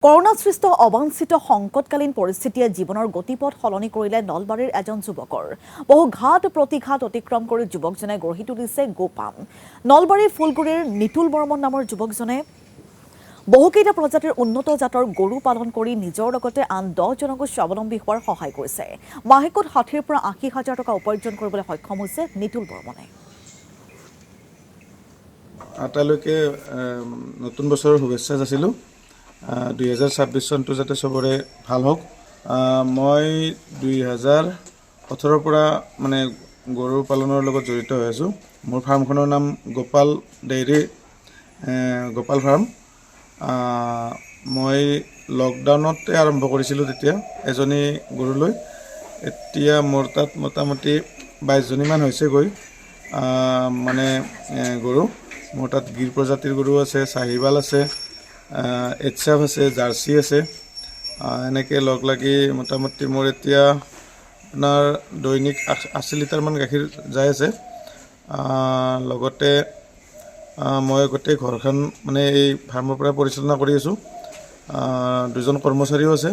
কৰোনাসৃষ্ট অবাঞ্ছিত সংকটকালীন পৰিস্থিতিয়ে জীৱনৰ গতিপথ সলনি কৰিলে নলবাৰীৰ এজন যুৱকৰ বহু ঘাট প্ৰতিঘাত অতিক্ৰম কৰি যুৱকজনে গঢ়ি তুলিছে গোপাম। নলবাৰীৰ ফুলগুৰিৰ নিতুল বৰ্মন নামৰ যুৱকজনে বহুকেইটা প্ৰজাতিৰ উন্নত জাতৰ গৰু পালন কৰি নিজৰ লগতে আন 10জনকো স্বাৱলম্বী হোৱাৰ সহায় কৰিছে। মাহেকত 60ৰ পৰা 80 হাজাৰ টকা উপাৰ্জন কৰিবলৈ সক্ষম হৈছে নিতুল বৰ্মনে। আটাইলৈকে নতুন বছৰৰ শুভেচ্ছা যাচিলোঁ। 2026 চনটো যাতে চবৰে ভাল হওক। মই 2018ৰ পৰা মানে গৰু পালনৰ লগত জড়িত হৈ আছোঁ। মোৰ ফাৰ্মখনৰ নাম গোপাল ডেইৰী গোপাল ফাৰ্ম। মই লকডাউনতে আৰম্ভ কৰিছিলোঁ তেতিয়া এজনী গৰু লৈ। এতিয়া মোৰ তাত মোটামুটি 22জনীমান হৈছেগৈ মানে গৰু। মোৰ তাত গিৰ প্ৰজাতিৰ গৰু আছে, চাহিবাল আছে, এইচএফ আছে, জাৰ্চি আছে। এনেকৈ লগ লাগি মোটামুটি মোৰ এতিয়া আপোনাৰ দৈনিক 80 লিটাৰমান গাখীৰ যাই আছে। লগতে মই গোটেই ঘৰখন মানে এই ফাৰ্মৰ পৰা পৰিচালনা কৰি আছোঁ। 2জন কৰ্মচাৰীও আছে।